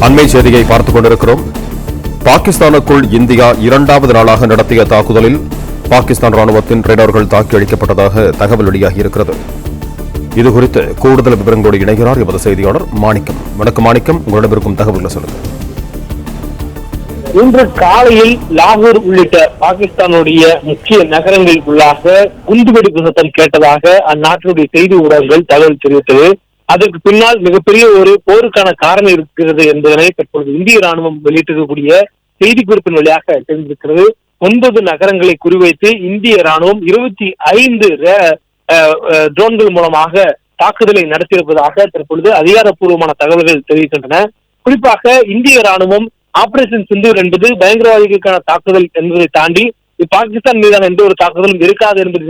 அண்மை செய்தியை பார்த்துக் கொண்டிருக்கிறோம். பாகிஸ்தானுக்குள் இந்தியா இரண்டாவது நாளாக நடத்திய தாக்குதலில் பாகிஸ்தான் ராணுவத்தின் ரேடார்கள் தாக்கி அளிக்கப்பட்டதாக தகவல் வெளியாகியிருக்கிறது. இதுகுறித்து கூடுதல் விவரங்களோடு இணைகிறார் எமது செய்தியாளர் மாணிக்கம். வணக்கம் மாணிக்கம், உங்களிடம் இருக்கும் தகவல்களை சொல்லுங்கள். இன்று காலையில் லாகூர் உள்ளிட்ட பாகிஸ்தானுடைய முக்கிய நகரங்களில் உள்ளாக குண்டுவெடிப்பு சத்தம் கேட்டதாக அந்நாட்டினுடைய செய்தி ஊடகங்கள் தகவல் தெரிவித்தது. அதற்கு பின்னால் மிகப்பெரிய ஒரு போருக்கான காரணம் இருக்கிறது என்பதனை தற்பொழுது இந்திய ராணுவம் வெளியிட்டிருக்கக்கூடிய செய்திக்குறிப்பின் வழியாக தெரிந்திருக்கிறது. 9 நகரங்களை குறிவைத்து இந்திய ராணுவம் 25 ட்ரோன்கள் மூலமாக தாக்குதலை நடத்தியிருப்பதாக தற்பொழுது அதிகாரப்பூர்வமான தகவல்கள் தெரிவிக்கின்றன. குறிப்பாக இந்திய ராணுவம் ஆபரேஷன் சிந்தூர் என்பது பயங்கரவாதிகளுக்கான தாக்குதல் என்பதை தாண்டி பாகிஸ்தான் மீதான எந்த ஒரு தாக்குதலும் இருக்காது என்பது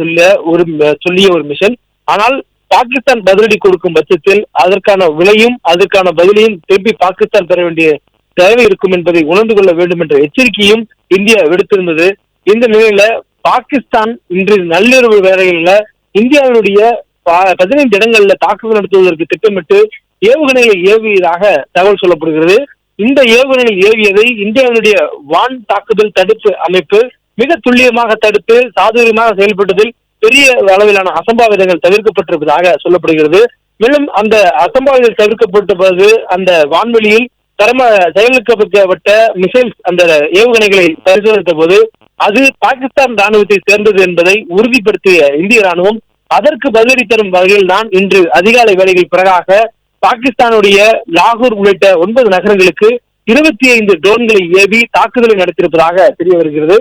சொல்லிய ஒரு மிஷன். ஆனால் பாகிஸ்தான் பதிலடி கொடுக்கும் பட்சத்தில் அதற்கான விலையும் அதற்கான பதிலையும் திருப்பி பாகிஸ்தான் பெற வேண்டிய தேவை இருக்கும் என்பதை உணர்ந்து கொள்ள வேண்டும் என்ற எச்சரிக்கையும் இந்தியா விடுத்திருந்தது. இந்த நிலையில பாகிஸ்தான் இன்று நள்ளிரவு வேளையில இந்தியாவினுடைய 15 இடங்கள்ல தாக்குதல் நடத்துவதற்கு திட்டமிட்டு ஏவுகணைகளை ஏவியதாக தகவல் சொல்லப்படுகிறது. இந்த ஏவுகணைகள் ஏவியதை இந்தியாவினுடைய வான் தாக்குதல் தடுப்பு அமைப்பு மிக துல்லியமாக தடுத்து சாதுரியமாக செயல்பட்டதில் பெரிய அளவிலான அசம்பாவிதங்கள் தவிர்க்கப்பட்டிருப்பதாக சொல்லப்படுகிறது. மேலும் அந்த அசம்பாவிதங்கள் தவிர்க்கப்பட்ட பிறகு அந்த வான்வெளியில் செயல்படுத்தப்பட்ட மிசைல்ஸ் அந்த ஏவுகணைகளை பரிசோதித்த போது அது பாகிஸ்தான் ராணுவத்தை சேர்ந்தது என்பதை உறுதிப்படுத்திய இந்திய ராணுவம் அதற்கு பதிலடி தரும் வகையில் தான் இன்று அதிகாலை வேளைகள் பிறகாக பாகிஸ்தானுடைய லாகூர் உள்ளிட்ட 9 நகரங்களுக்கு 25 ட்ரோன்களை ஏவி தாக்குதலை நடத்தியிருப்பதாக தெரிய வருகிறது.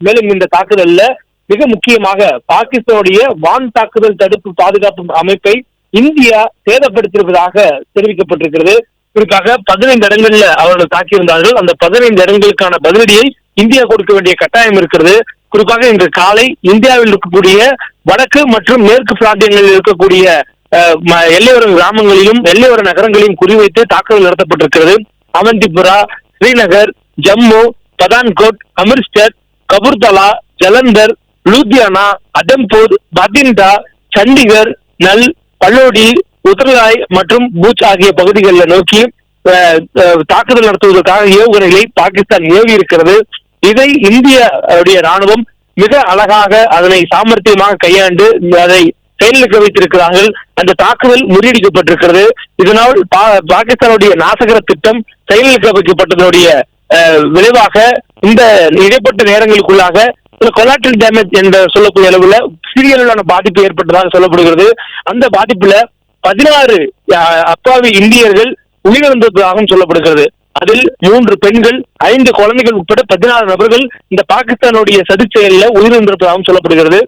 மேலும் இந்த தாக்குதல்ல மிக முக்கியமாக பாகிஸ்தானுடைய வான் தாக்குதல் தடுப்பு பாதுகாப்பு அமைப்பை இந்தியா சேதப்படுத்தியிருப்பதாக தெரிவிக்கப்பட்டிருக்கிறது. குறிப்பாக 15 இடங்கள்ல அவர்கள் தாக்கியிருந்தார்கள். அந்த 15 இடங்களுக்கான பதிலடியை இந்தியா கொடுக்க வேண்டிய கட்டாயம் இருக்கிறது. குறிப்பாக இன்று காலை இந்தியாவில் இருக்கக்கூடிய வடக்கு மற்றும் மேற்கு பிராந்தியங்களில் இருக்கக்கூடிய எல்லையோர கிராமங்களிலும் எல்லையோர நகரங்களையும் குறிவைத்து தாக்குதல் நடத்தப்பட்டிருக்கிறது. அவந்திபுரா, ஸ்ரீநகர், ஜம்மு, பதான்கோட், அமிர்ஸ்டர், கபூர்தலா, ஜலந்தர், லூதியானா, அதம்பூர், பத்திண்டா, சண்டிகர், நல், பல்லோடி, உத்தரகாய் மற்றும் பூச் ஆகிய பகுதிகளில் நோக்கி தாக்குதல் நடத்துவதற்காக ஏவுகணைகளை பாகிஸ்தான் ஏவி இருக்கிறது. இதை இந்திய ராணுவம் மிக அழகாக அதனை சாமர்த்தியமாக கையாண்டு அதை செயலிழக்க வைத்திருக்கிறார்கள். அந்த தாக்குதல் முறியடிக்கப்பட்டிருக்கிறது. இதனால் பாகிஸ்தானுடைய நாசகர திட்டம் செயலிழக்க வைக்கப்பட்டதனுடைய விளைவாக இந்த இடைப்பட்ட நேரங்களுக்குள்ளாக கொலாட்ரல் டேமேஜ் என்ற சொல்லக்கூடிய அளவுல சிறிய அளவிலான பாதிப்பு ஏற்பட்டதாக சொல்லப்படுகிறது. அந்த பாதிப்புல 16 அப்பாவி இந்தியர்கள் உயிரிழந்ததாகவும் சொல்லப்படுகிறது. அதில் 3 பெண்கள், 5 குழந்தைகள் உட்பட 16 நபர்கள் இந்த பாகிஸ்தானுடைய சதி செயலில் உயிரிழந்திருப்பதாகவும் சொல்லப்படுகிறது.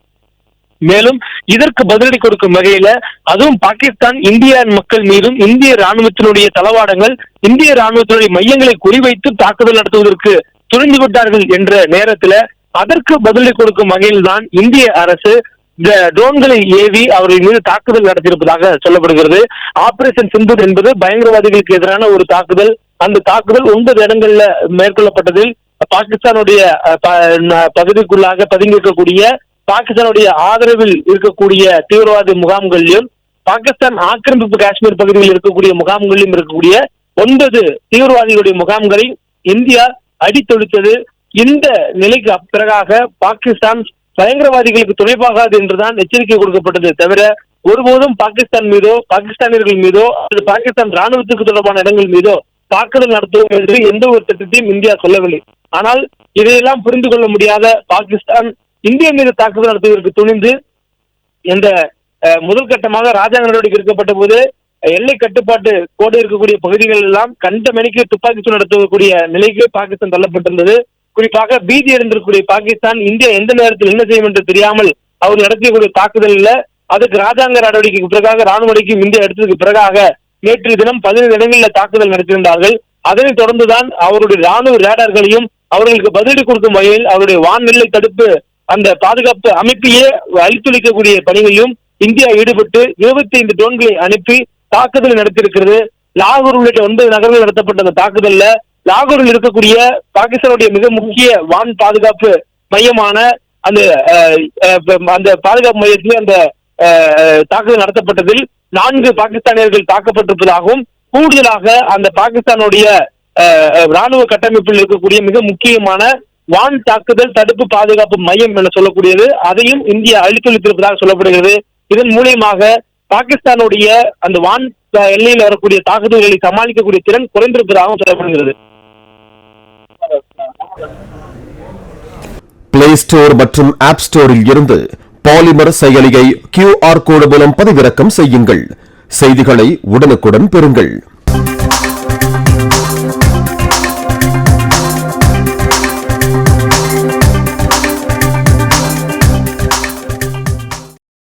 மேலும் இதற்கு பதிலடி கொடுக்கும் வகையில அதுவும் பாகிஸ்தான் இந்திய மக்கள் மீதும் இந்திய ராணுவத்தினுடைய தளவாடங்கள் இந்திய ராணுவத்தினுடைய மையங்களை குறிவைத்து தாக்குதல் நடத்துவதற்கு துணிந்து விட்டார்கள் என்ற நேரத்துல அதற்கு பதிலடி கொடுக்கும் வகையில் தான் இந்திய அரசு இந்த ட்ரோன்களை ஏவி அவர்கள் மீது தாக்குதல் நடத்தியிருப்பதாக சொல்லப்படுகிறது. ஆபரேஷன் சிந்தூர் என்பது பயங்கரவாதிகளுக்கு எதிரான ஒரு தாக்குதல். அந்த தாக்குதல் 9 இடங்கள்ல மேற்கொள்ளப்பட்டதில் பாகிஸ்தானுடைய பகுதிக்குள்ளாக பதுங்கியிருக்கக்கூடிய பாகிஸ்தானுடைய ஆதரவில் இருக்கக்கூடிய தீவிரவாத முகாம்களிலும் பாகிஸ்தான் ஆக்கிரமிப்பு காஷ்மீர் பகுதியில் இருக்கக்கூடிய முகாம்களிலும் இருக்கக்கூடிய 9 தீவிரவாதிகளுடைய முகாம்களை இந்தியா அடித்தொழித்தது. இந்த நிலைக்கு பிறகாக பாகிஸ்தான் பயங்கரவாதிகளுக்கு துணைப்பாகாது என்றுதான் எச்சரிக்கை கொடுக்கப்பட்டது தவிர ஒருபோதும் பாகிஸ்தான் மீதோ பாகிஸ்தானியர்கள் மீதோ அல்லது பாகிஸ்தான் ராணுவத்துக்கு தொடர்பான இடங்கள் மீதோ தாக்குதல் நடத்துவோம் என்று எந்த ஒரு திட்டத்தையும் இந்தியா சொல்லவில்லை. ஆனால் இதையெல்லாம் புரிந்து கொள்ள முடியாத பாகிஸ்தான் இந்திய மீது தாக்குதல் நடத்துவதற்கு துணிந்து இந்த முதல் கட்டமாக ராஜாங்க நடவடிக்கை எடுக்கப்பட்ட போது எல்லை கட்டுப்பாட்டு கோடு இருக்கக்கூடிய பகுதிகள் எல்லாம் கண்ட மணிக்கு துப்பாக்கி சூடு நடத்தக்கூடிய நிலைக்கு பாகிஸ்தான் தள்ளப்பட்டிருந்தது. குறிப்பாக பீதி அடைந்திருக்கக்கூடிய பாகிஸ்தான் இந்தியா எந்த நேரத்தில் என்ன செய்யும் என்று தெரியாமல் அவர் நடத்தக்கூடிய தாக்குதலில் அதுக்கு ராஜாங்க நடவடிக்கைக்கு பிறகாக ராணுவ நடவடிக்கையும் இந்தியா எடுத்ததுக்கு பிறகாக நேற்று தினம் 15 இடங்களில் தாக்குதல் நடத்தியிருந்தார்கள். அதனைத் தொடர்ந்துதான் அவருடைய ராணுவ ரேடார்களையும் அவர்களுக்கு பதிலடி கொடுக்கும் வகையில் அவருடைய வான்வெல்லை தடுப்பு அந்த பாதுகாப்பு அமைப்பையே அழித்துளிக்கக்கூடிய பணிகளிலும் இந்தியா ஈடுபட்டு 25 ட்ரோன்களை அனுப்பி தாக்குதல் நடத்தியிருக்கிறது. லாகூர் உள்ளிட்ட 9 நகரங்கள் நடத்தப்பட்ட அந்த தாக்குதல்ல லாகூரில் இருக்கக்கூடிய பாகிஸ்தானுடைய மிக முக்கிய வான் பாதுகாப்பு மையமான அந்த பாதுகாப்பு மையத்திலே அந்த தாக்குதல் நடத்தப்பட்டதில் 4 பாகிஸ்தானியர்கள் தாக்கப்பட்டிருப்பதாகவும் கூடுதலாக அந்த பாகிஸ்தானுடைய ராணுவ கட்டமைப்பில் இருக்கக்கூடிய மிக முக்கியமான வான் தாக்குதல் தடுப்பு பாதுகாப்பு மையம் என சொல்லக்கூடியது அதையும் இந்தியா அழித்தொழித்திருப்பதாக சொல்லப்படுகிறது. இதன் மூலியமாக பாகிஸ்தானுடைய அந்த வான் எல்லையில் வரக்கூடிய தாக்குதல்களை சமாளிக்கக்கூடிய திறன் குறைந்திருப்பதாகவும் சொல்லப்படுகிறது. பிளே ஸ்டோர் மற்றும் ஆப் ஸ்டோரில் இருந்து பாலிமர் செயலியை QR கோடு மூலம் பதிவிறக்கம் செய்யுங்கள். செய்திகளை உடனுக்குடன் பெறுங்கள்.